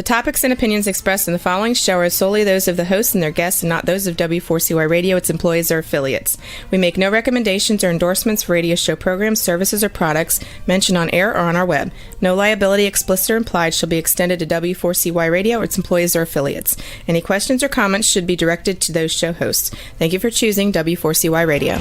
The topics and opinions expressed in the following show are solely those of the hosts and their guests and not those of W4CY Radio, its employees, or affiliates. We make no recommendations or endorsements for radio show programs, services, or products mentioned on air or on our web. No liability, explicit or implied, shall be extended to W4CY Radio or its employees or affiliates. Any questions or comments should be directed to those show hosts. Thank you for choosing W4CY Radio.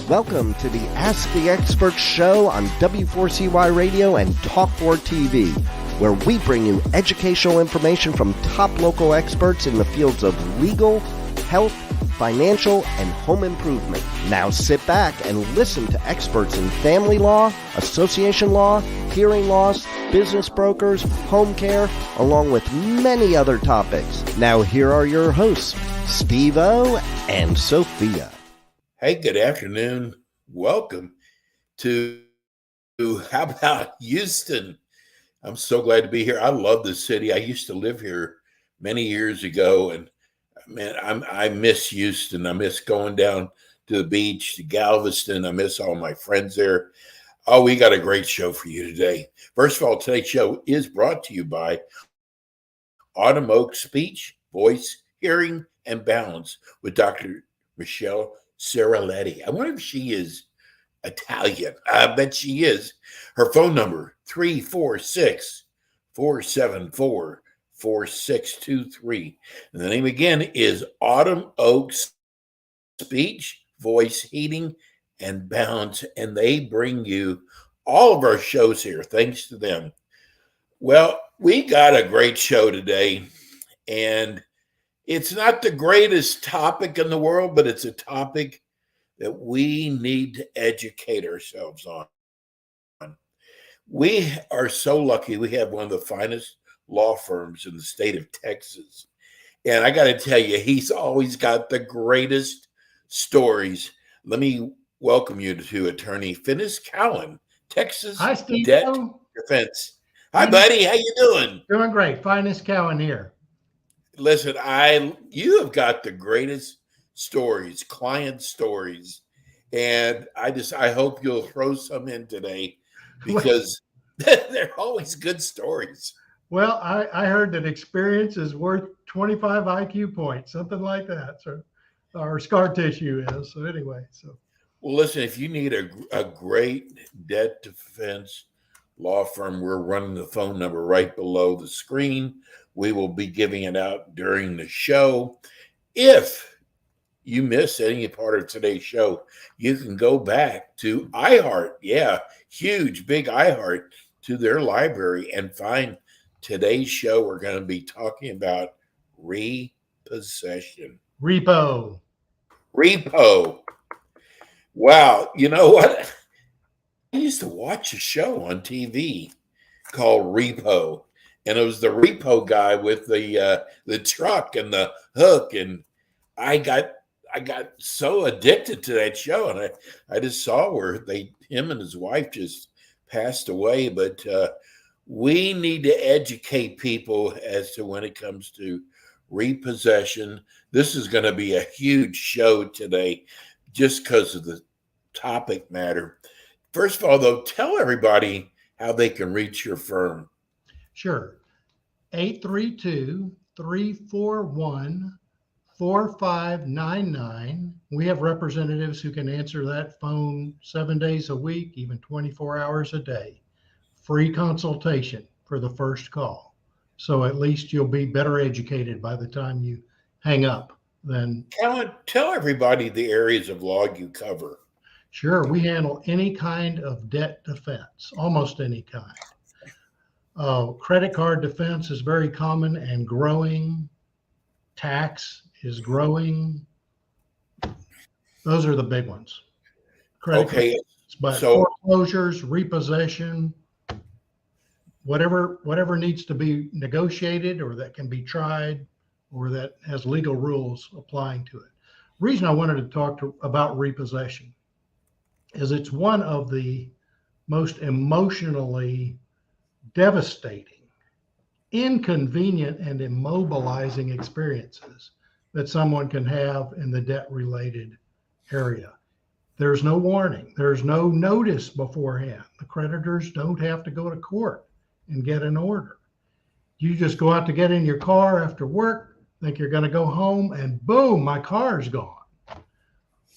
Welcome to the Ask the Expert show on W4CY Radio and Talk4 TV, where we bring you educational information from top local experts in the fields of legal, health, financial, and home improvement. Now sit back and listen to experts in family law, association law, hearing loss, business brokers, home care, along with many other topics. Now here are your hosts, Steve-O and Sophia. Hey, good afternoon. Welcome to how about Houston? I'm so glad to be here. I love the city. I used to live here many years ago, and man, I miss Houston. I miss going down to the beach, to Galveston. I miss all my friends there. Oh, we got a great show for you today. First of all, today's show is brought to you by Autumn Oak Speech, Voice, Hearing, and Balance with Dr. Michelle Ceraletti. I wonder if she is Italian. I bet she is. Her phone number, 346-474-4623. And the name again is Autumn Oaks Speech, Voice, Heating, and Balance. And they bring you all of our shows here, thanks to them. Well, we got a great show today. And it's not the greatest topic in the world, but it's a topic that we need to educate ourselves on. We are so lucky. We have one of the finest law firms in the state of Texas. And I got to tell you, he's always got the greatest stories. Let me welcome you to Attorney Finis Cowan, Texas Hi, Steve. Debt Defense. Hi, buddy. How you doing? Doing great. Finis Cowan here. Listen, you have got the greatest stories, client stories, and I hope you'll throw some in today because they're always good stories. Well, I heard that experience is worth 25 IQ points, something like that. So, or scar tissue is. So anyway, Well, listen, if you need a great debt defense law firm, we're running the phone number right below the screen. We will be giving it out during the show. If you miss any part of today's show, you can go back to iHeart. Yeah, huge, big iHeart, to their library and find today's show. We're going to be talking about repossession. Repo. Wow. You know what? I used to watch a show on TV called Repo. And it was the repo guy with the truck and the hook, and I got so addicted to that show, and I just saw where him and his wife just passed away. But we need to educate people as to when it comes to repossession. This is going to be a huge show today, just because of the topic matter. First of all, though, tell everybody how they can reach your firm. Sure. 832-341-4599. We have representatives who can answer that phone 7 days a week, even 24 hours a day. Free consultation for the first call. So at least you'll be better educated by the time you hang up. Tell everybody the areas of law you cover. Sure. We handle any kind of debt defense, almost any kind. Credit card defense is very common and growing. Tax is growing. Those are the big ones. Okay. But foreclosures, repossession, whatever needs to be negotiated or that can be tried or that has legal rules applying to it. Reason I wanted to talk about repossession is it's one of the most emotionally devastating, inconvenient, and immobilizing experiences that someone can have in the debt-related area. There's no warning. There's no notice beforehand. The creditors don't have to go to court and get an order. You just go out to get in your car after work, think you're going to go home, and boom, my car's gone.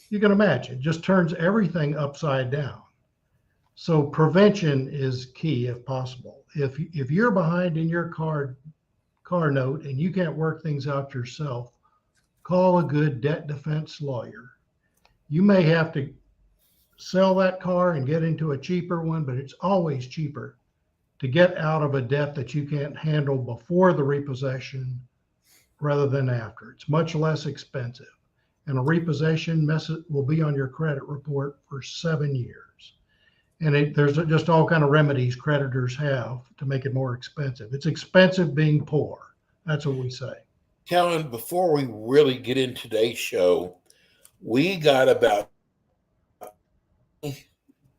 You can imagine, it just turns everything upside down. So prevention is key if possible. If you're behind in your car note and you can't work things out yourself, call a good debt defense lawyer. You may have to sell that car and get into a cheaper one, but it's always cheaper to get out of a debt that you can't handle before the repossession rather than after. It's much less expensive. And a repossession message will be on your credit report for 7 years. And there's just all kind of remedies creditors have to make it more expensive. It's expensive being poor. That's what we say. Kellen, before we really get into today's show, we got about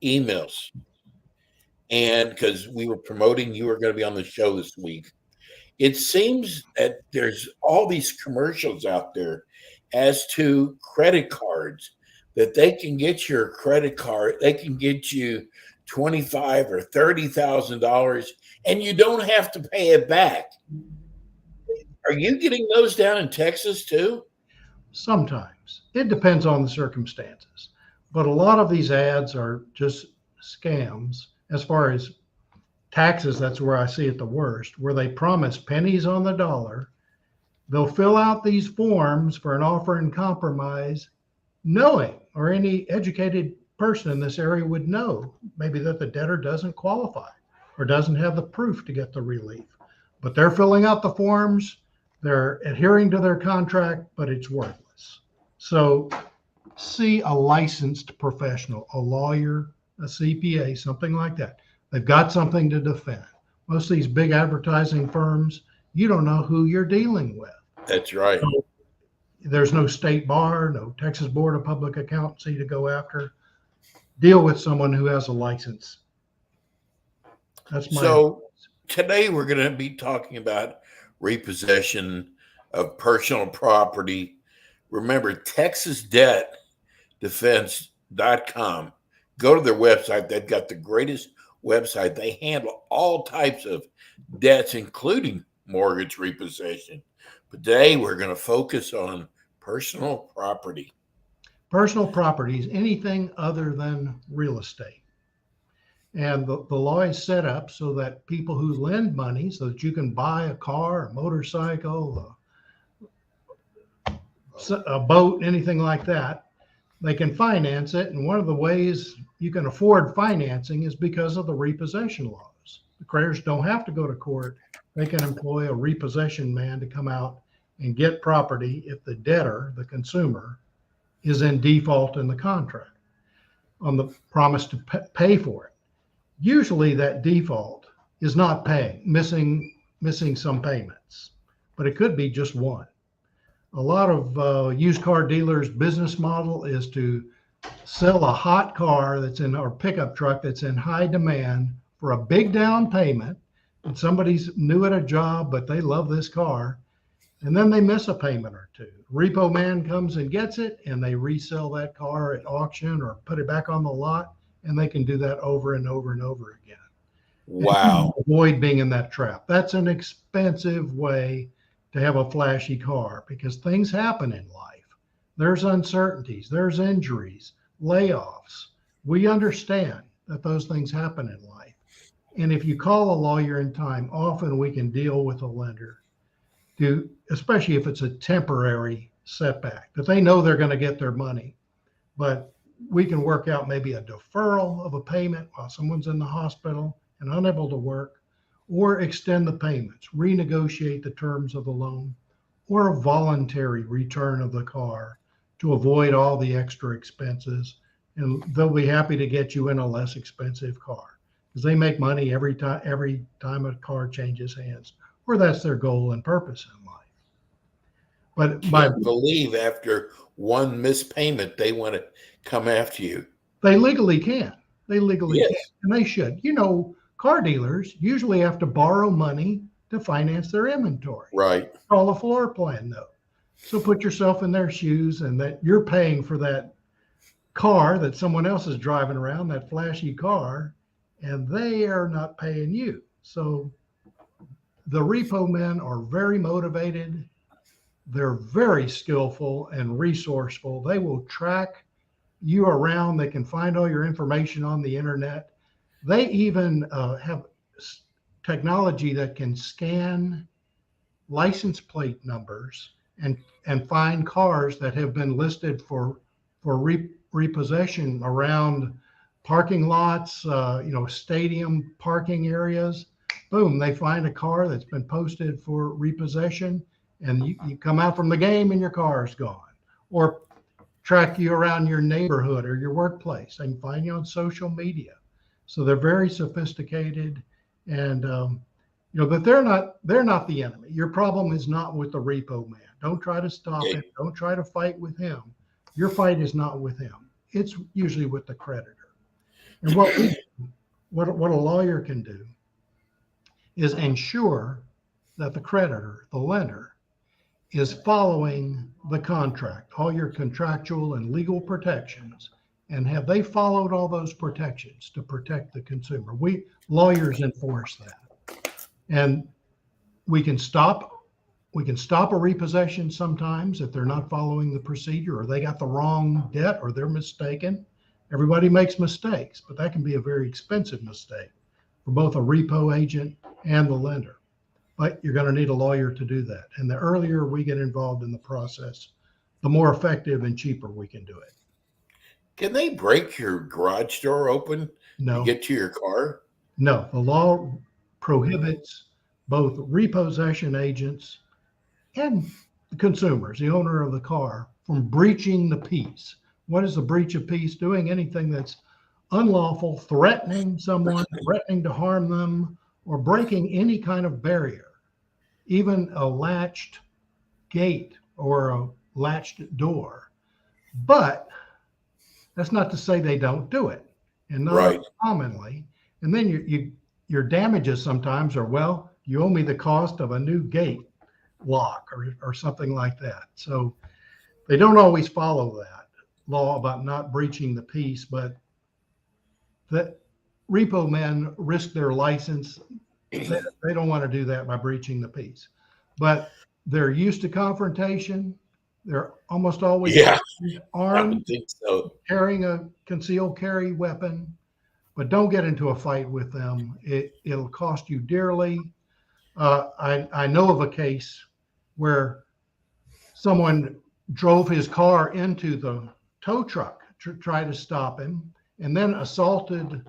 emails. And because we were promoting you were going to be on the show this week, it seems that there's all these commercials out there as to credit cards that they can get your credit card. They can get you $25,000 or $30,000 and you don't have to pay it back. Are you getting those down in Texas too? Sometimes. It depends on the circumstances. But a lot of these ads are just scams. As far as taxes, that's where I see it the worst, where they promise pennies on the dollar. They'll fill out these forms for an offer in compromise, knowing, or any educated person in this area would know, maybe that the debtor doesn't qualify or doesn't have the proof to get the relief. But they're filling out the forms, they're adhering to their contract, but it's worthless. So see a licensed professional, a lawyer, a CPA, something like that. They've got something to defend. Most of these big advertising firms, you don't know who you're dealing with. That's right. So there's no state bar, no Texas Board of Public Accountancy to go after. Deal with someone who has a license. That's my So today we're going to be talking about repossession of personal property. Remember, TexasDebtDefense.com. Go to their website. They've got the greatest website. They handle all types of debts, including mortgage repossession. But today we're going to focus on personal property. personal property is anything other than real estate. And the law is set up so that people who lend money, so that you can buy a car, a motorcycle, a boat, anything like that, they can finance it. And one of the ways you can afford financing is because of the repossession laws. The creditors don't have to go to court. They can employ a repossession man to come out and get property if the debtor, the consumer, is in default in the contract on the promise to pay for it. Usually that default is not paying, missing some payments, but it could be just one. A lot of used car dealers' business model is to sell a hot car that's in, or pickup truck that's in high demand for a big down payment, and somebody's new at a job, but they love this car, and then they miss a payment or two. Repo man comes and gets it, and they resell that car at auction or put it back on the lot, and they can do that over and over and over again. Wow. Avoid being in that trap. That's an expensive way to have a flashy car, because things happen in life. There's uncertainties, there's injuries, layoffs. We understand that those things happen in life. And if you call a lawyer in time, often we can deal with a lender to, especially if it's a temporary setback, that they know they're going to get their money, but we can work out maybe a deferral of a payment while someone's in the hospital and unable to work, or extend the payments, renegotiate the terms of the loan, or a voluntary return of the car to avoid all the extra expenses. And they'll be happy to get you in a less expensive car, because they make money every time a car changes hands, or that's their goal and purpose in life. But I believe after one missed payment, they want to come after you. They legally can. They legally Yes. can, and they should. You know, car dealers usually have to borrow money to finance their inventory. Right. Call a floor plan note. So put yourself in their shoes, and that you're paying for that car that someone else is driving around, that flashy car, and they are not paying you. So the repo men are very motivated. They're very skillful and resourceful. They will track you around. They can find all your information on the internet. They even have technology that can scan license plate numbers and find cars that have been listed for repossession around parking lots, stadium parking areas. Boom, they find a car that's been posted for repossession, and you come out from the game and your car is gone. Or track you around your neighborhood or your workplace. They can find you on social media. So they're very sophisticated, and but they're not the enemy. Your problem is not with the repo man. Don't try to stop him. Don't try to fight with him. Your fight is not with him. It's usually with the creditor. And what a lawyer can do is ensure that the creditor, the lender, is following the contract, all your contractual and legal protections, and have they followed all those protections to protect the consumer? We lawyers enforce that, and we can stop a repossession sometimes if they're not following the procedure, or they got the wrong debt, or they're mistaken. Everybody makes mistakes, but that can be a very expensive mistake for both a repo agent and the lender. But you're going to need a lawyer to do that. And the earlier we get involved in the process, the more effective and cheaper we can do it. Can they break your garage door open No. to get to your car? No, the law prohibits both repossession agents and the consumers, the owner of the car, from breaching the peace. What is a breach of peace? Doing anything that's unlawful, threatening someone, threatening to harm them, or breaking any kind of barrier, even a latched gate or a latched door. But that's not to say they don't do it, and not commonly. And then your damages sometimes are, well, you owe me the cost of a new gate lock or something like that. So they don't always follow that law about not breaching the peace, but that repo men risk their license. They don't want to do that by breaching the peace, but they're used to confrontation. They're almost always armed, I would think so. Carrying a concealed carry weapon. But don't get into a fight with them. It'll cost you dearly. I know of a case where someone drove his car into the tow truck to try to stop him, and then assaulted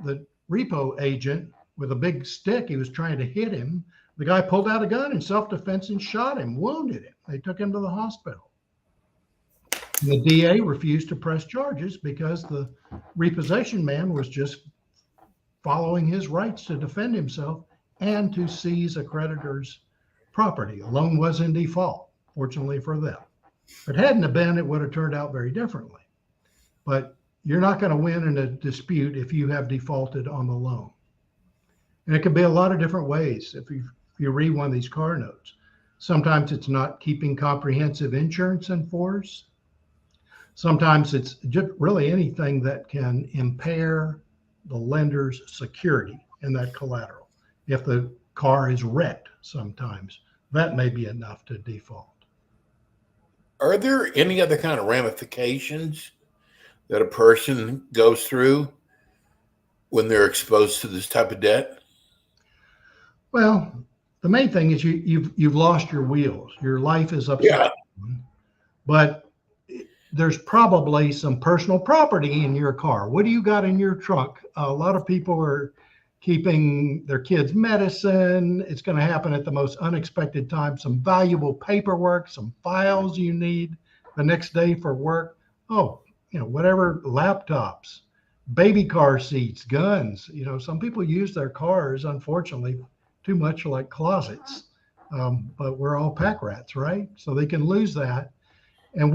the repo agent with a big stick. He was trying to hit him. The guy pulled out a gun in self-defense and shot him, wounded him. They took him to the hospital. The DA refused to press charges because the repossession man was just following his rights to defend himself and to seize a creditor's property. A loan was in default, fortunately for them. If it hadn't have been, it would have turned out very differently. But you're not going to win in a dispute if you have defaulted on the loan. And it can be a lot of different ways. If you read one of these car notes, sometimes it's not keeping comprehensive insurance in force. Sometimes it's just really anything that can impair the lender's security in that collateral. If the car is wrecked, sometimes that may be enough to default. Are there any other kind of ramifications that a person goes through when they're exposed to this type of debt? Well, the main thing is you've lost your wheels. Your life is upside down. But there's probably some personal property in your car. What do you got in your trunk? A lot of people are keeping their kids' medicine. It's going to happen at the most unexpected time. Some valuable paperwork, some files you need the next day for work. Oh, whatever, laptops, baby car seats, guns. Some people use their cars, unfortunately, too much like closets. But we're all pack rats, right? So they can lose that. And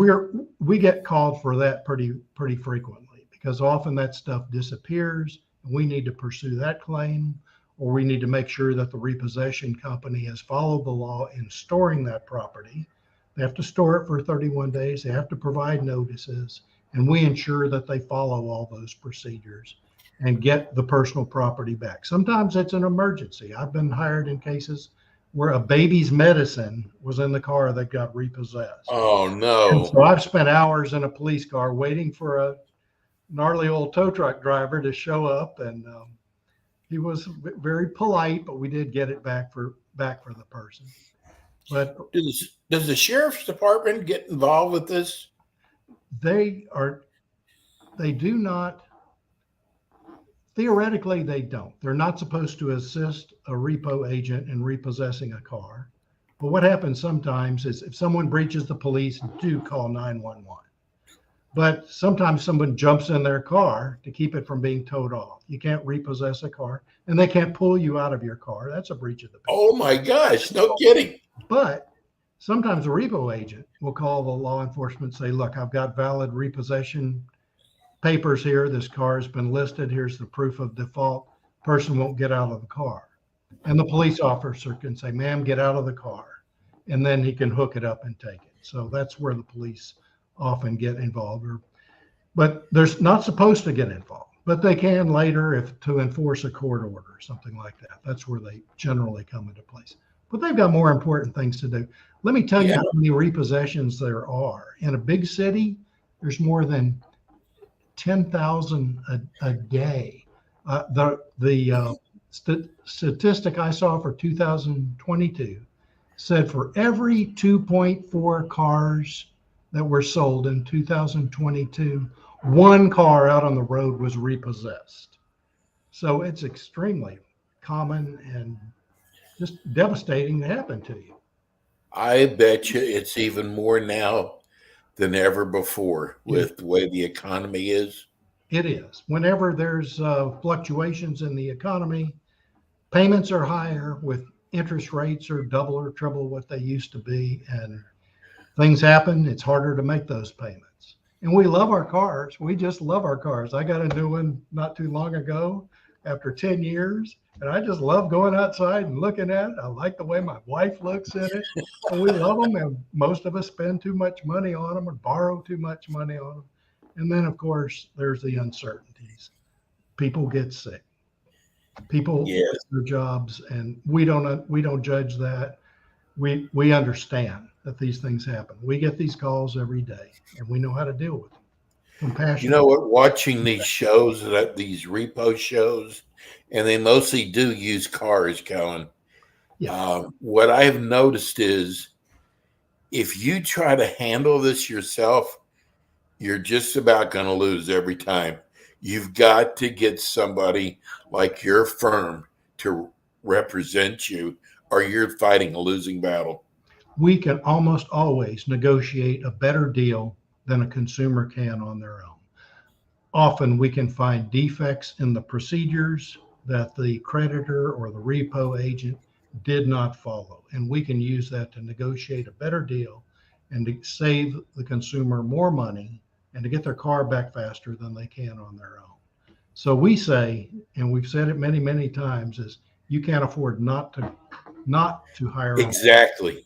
we get called for that pretty frequently, because often that stuff disappears and we need to pursue that claim, or we need to make sure that the repossession company has followed the law in storing that property. They have to store it for 31 days. They have to provide notices, and we ensure that they follow all those procedures and get the personal property back. Sometimes it's an emergency. I've been hired in cases where a baby's medicine was in the car that got repossessed. Oh And no. so I've spent hours in a police car waiting for a gnarly old tow truck driver to show up, and he was very polite, but we did get it back for the person. But Does the sheriff's department get involved with this? they do not, theoretically they don't. They're not supposed to assist a repo agent in repossessing a car. But what happens sometimes is if someone breaches the police, do call 911. But sometimes someone jumps in their car to keep it from being towed off. You can't repossess a car, and they can't pull you out of your car. That's a breach of the peace. Oh my gosh, no kidding. But sometimes a repo agent will call the law enforcement and say, look, I've got valid repossession papers here. This car has been listed. Here's the proof of default. Person won't get out of the car. And the police officer can say, ma'am, get out of the car. And then he can hook it up and take it. So that's where the police often get involved. But they're not supposed to get involved. But they can later if to enforce a court order or something like that. That's where they generally come into place. But they've got more important things to do. Let me tell you how many repossessions there are. In a big city, there's more than 10,000 a day. The statistic I saw for 2022 said for every 2.4 cars that were sold in 2022, one car out on the road was repossessed. So it's extremely common and just devastating to happen to you. I bet you it's even more now than ever before with the way the economy is. It is. Whenever there's fluctuations in the economy, payments are higher, with interest rates are double or triple what they used to be, and things happen. It's harder to make those payments. And we love our cars. We just love our cars. I got a new one not too long ago after 10 years. And I just love going outside and looking at it. I like the way my wife looks at it. And we love them. And most of us spend too much money on them or borrow too much money on them. And then, of course, there's the uncertainties. People get sick. People lose their jobs. And we don't judge that. We understand that these things happen. We get these calls every day, and we know how to deal with them. Compassion. You know what? Watching these shows, these repo shows, and they mostly do use cars, Colin. Yeah. What I've noticed is if you try to handle this yourself, you're just about going to lose every time. You've got to get somebody like your firm to represent you, or you're fighting a losing battle. We can almost always negotiate a better deal than a consumer can on their own. Often we can find defects in the procedures that the creditor or the repo agent did not follow. And we can use that to negotiate a better deal and to save the consumer more money and to get their car back faster than they can on their own. So we say, and we've said it many, many times, is you can't afford not to hire. Exactly.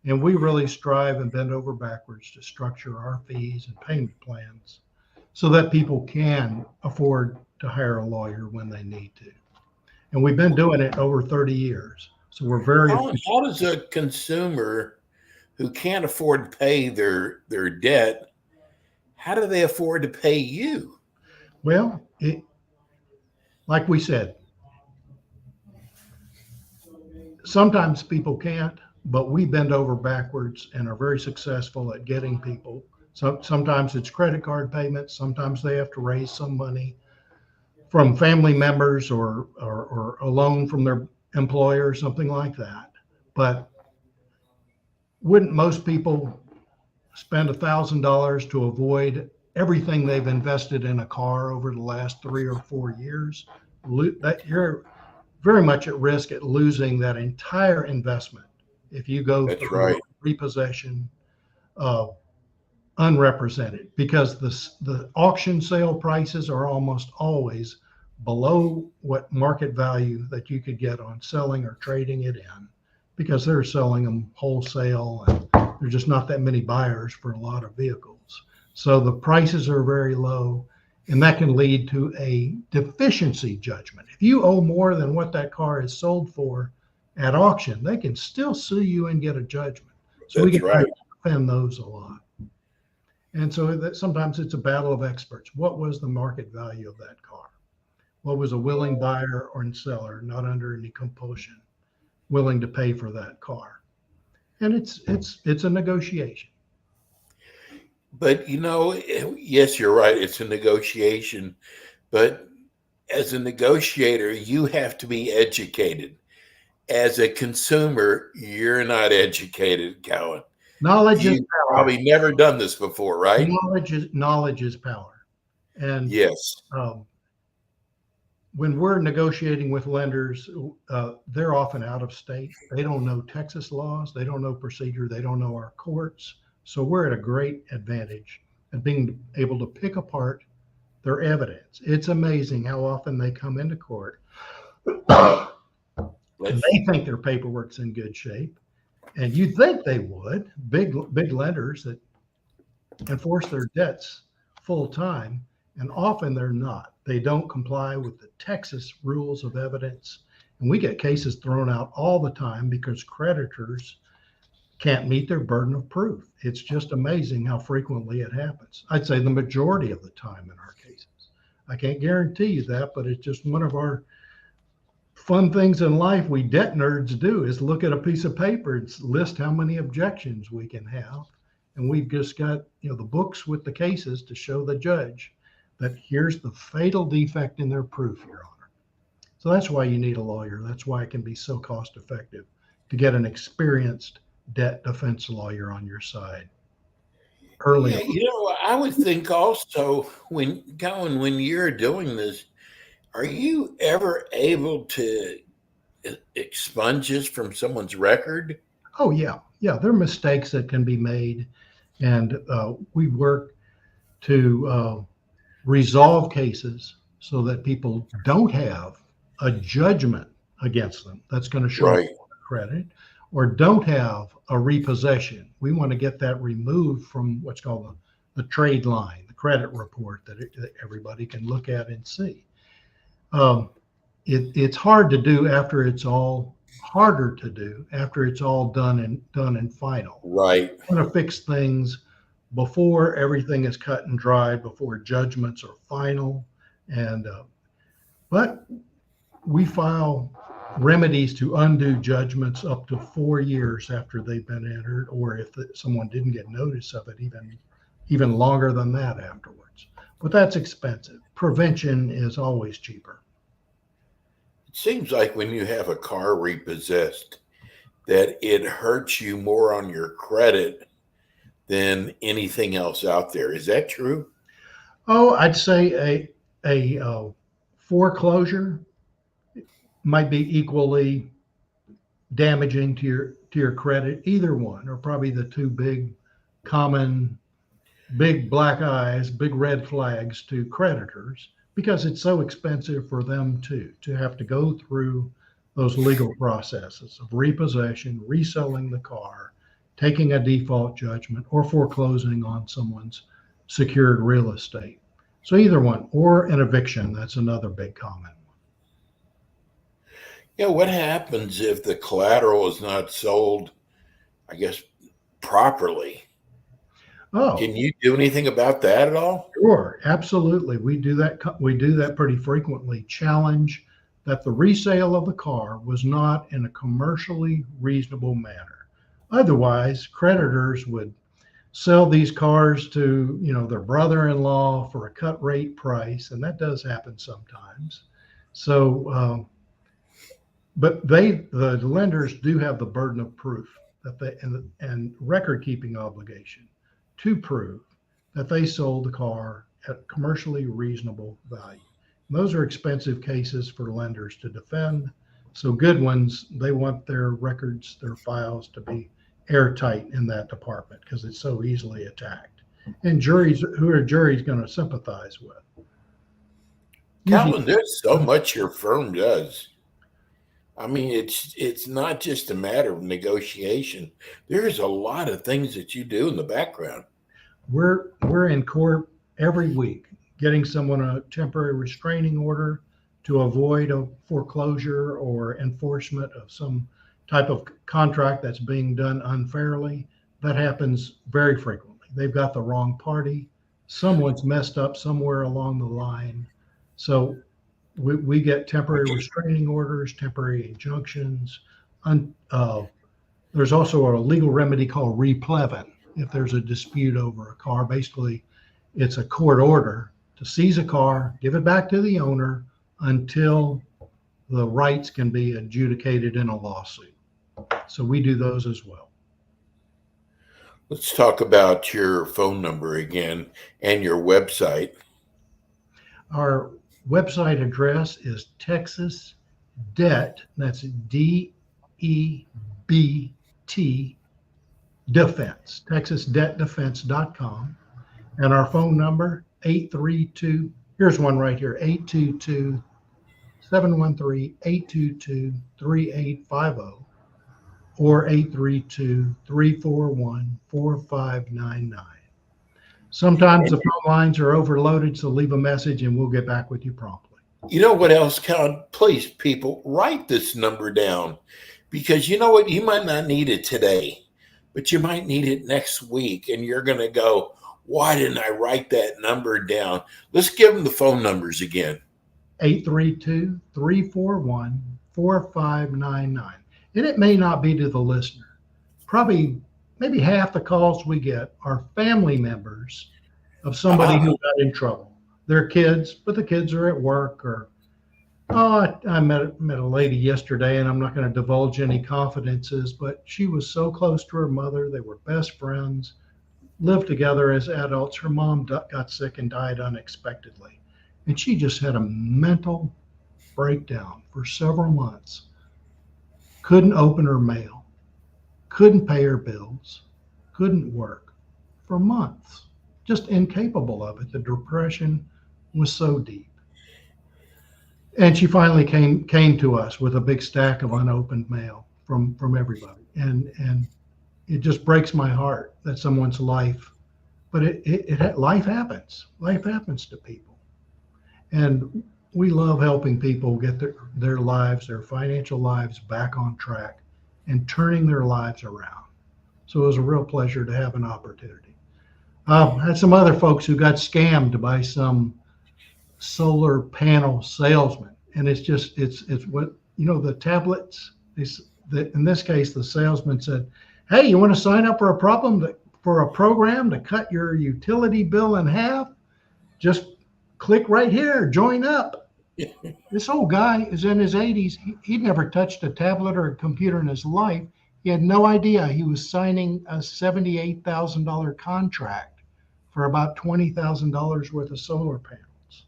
And we really strive and bend over backwards to structure our fees and payment plans so that people can afford to hire a lawyer when they need to. And we've been doing it over 30 years. So we're very. How does a consumer who can't afford to pay their debt, how do they afford to pay you? Well, like we said, sometimes people can't, but we bend over backwards and are very successful at getting people. So sometimes it's credit card payments. Sometimes they have to raise some money from family members or a loan from their employer, something like that. But wouldn't most people spend $1,000 to avoid everything they've invested in a car over the last 3 or 4 years? That you're very much at risk at losing that entire investment if you go through repossession unrepresented, because the auction sale prices are almost always below what market value that you could get on selling or trading it in, because they're selling them wholesale and there's just not that many buyers for a lot of vehicles. So the prices are very low, and that can lead to a deficiency judgment. If you owe more than what that car is sold for at auction, they can still sue you and get a judgment. So we That's get to right. defend those a lot. And so that sometimes it's a battle of experts. What was the market value of that car? What was a willing buyer or seller, not under any compulsion, willing to pay for that car? And it's a negotiation. But yes, you're right. It's a negotiation. But as a negotiator, you have to be educated. As a consumer, you're not educated, Cowan. Knowledge is You've power. probably never done this before, right? Knowledge is power. And Yes. When we're negotiating with lenders, they're often out of state. They don't know Texas laws. They don't know procedure. They don't know our courts. So we're at a great advantage at being able to pick apart their evidence. It's amazing how often they come into court and they think their paperwork's in good shape. And you'd think they would, big lenders that enforce their debts full time, and often they're not. They don't comply with the Texas rules of evidence. And we get cases thrown out all the time because creditors can't meet their burden of proof. It's just amazing how frequently it happens. I'd say the majority of the time in our cases. I can't guarantee you that, but it's just one of our fun things in life we debt nerds do is look at a piece of paper and list how many objections we can have. And we've just got, the books with the cases to show the judge that here's the fatal defect in their proof, Your Honor. So that's why you need a lawyer. That's why it can be so cost effective to get an experienced debt defense lawyer on your side early. Yeah, I would think also when you're doing this, are you ever able to expunge this from someone's record? Oh, yeah. Yeah, there are mistakes that can be made. And we work to resolve cases so that people don't have a judgment against them that's going to show Right. credit, or don't have a repossession. We want to get that removed from what's called the trade line, the credit report that everybody can look at and see. It's hard to do after it's all harder to do after it's all done and final. Right. I want to fix things before everything is cut and dried, before judgments are final. And but we file remedies to undo judgments up to 4 years after they've been entered, or if someone didn't get notice of it, even longer than that afterwards. But that's expensive. Prevention is always cheaper. It seems like when you have a car repossessed, that it hurts you more on your credit than anything else out there. Is that true? Oh, I'd say a foreclosure might be equally damaging to your credit. Either one are probably the two big black eyes, big red flags to creditors, because it's so expensive for them to have to go through those legal processes of repossession, reselling the car, taking a default judgment, or foreclosing on someone's secured real estate. So either one, or an eviction, that's another big common one. Yeah, what happens if the collateral is not sold, I guess, properly? Oh, Can you do anything about that at all? sure, absolutely. We do that pretty frequently. Challenge that the resale of the car was not in a commercially reasonable manner. Otherwise, creditors would sell these cars to, their brother-in-law for a cut rate price, and that does happen sometimes. So, but the lenders do have the burden of proof that and record-keeping obligation to prove that they sold the car at commercially reasonable value. And those are expensive cases for lenders to defend. So good ones, they want their records, their files to be airtight in that department because it's so easily attacked. And juries going to sympathize with? Calvin, there's so much your firm does. I mean, it's not just a matter of negotiation. There's a lot of things that you do in the background. We're in court every week, getting someone a temporary restraining order to avoid a foreclosure or enforcement of some type of contract that's being done unfairly. That happens very frequently. They've got the wrong party. Someone's messed up somewhere along the line. So we get temporary restraining orders, temporary injunctions. There's also a legal remedy called replevin. If there's a dispute over a car, basically it's a court order to seize a car, give it back to the owner until the rights can be adjudicated in a lawsuit. So we do those as well. Let's talk about your phone number again and your website. Our website address is Texas Debt, that's DEBT Defense, TexasDebtDefense.com. And our phone number, 832, here's one right here, 822-713-822-3850 or 832-341-4599. Sometimes the phone lines are overloaded, so leave a message and we'll get back with you promptly. You know what else, Colin? Please, people, write this number down, because you know what? You might not need it today, but you might need it next week, and you're going to go, why didn't I write that number down? Let's give them the phone numbers again. 832-341-4599. And it may not be to the listener. Maybe half the calls we get are family members of somebody who got in trouble. They're kids, but the kids are at work, or, I met a lady yesterday, and I'm not going to divulge any confidences, but she was so close to her mother. They were best friends, lived together as adults. Her mom got sick and died unexpectedly. And she just had a mental breakdown for several months. Couldn't open her mail, couldn't pay her bills, couldn't work for months, just incapable of it. The depression was so deep. And she finally came to us with a big stack of unopened mail from everybody. And it just breaks my heart that someone's life, but life happens. Life happens to people. And we love helping people get their lives, their financial lives back on track and turning their lives around. So it was a real pleasure to have an opportunity. I had some other folks who got scammed by some solar panel salesman. And it's what, the tablets, in this case, the salesman said, hey, you want to sign up for a program to cut your utility bill in half? Just click right here, join up. This old guy is in his 80s. He'd never touched a tablet or a computer in his life. He had no idea he was signing a $78,000 contract for about $20,000 worth of solar panels.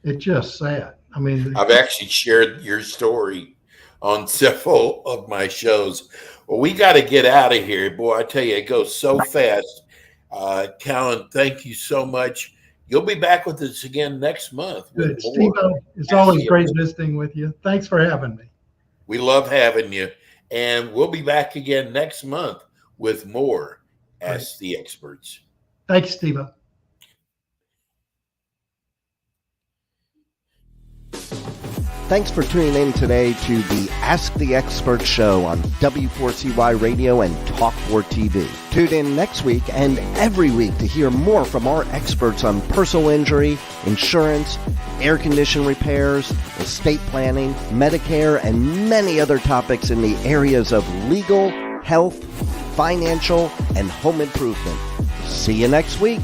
It's just sad. I mean, I've actually shared your story on several of my shows. Well, we got to get out of here. Boy, I tell you, it goes so fast. Callan, thank you so much. You'll be back with us again next month. Good. Steve, it's always great visiting with you. Thanks for having me. We love having you. And we'll be back again next month with more Ask the Experts. Thanks, Steve. Thanks for tuning in today to the Ask the Expert show on W4CY Radio and Talk4 TV. Tune in next week and every week to hear more from our experts on personal injury, insurance, air condition repairs, estate planning, Medicare, and many other topics in the areas of legal, health, financial, and home improvement. See you next week.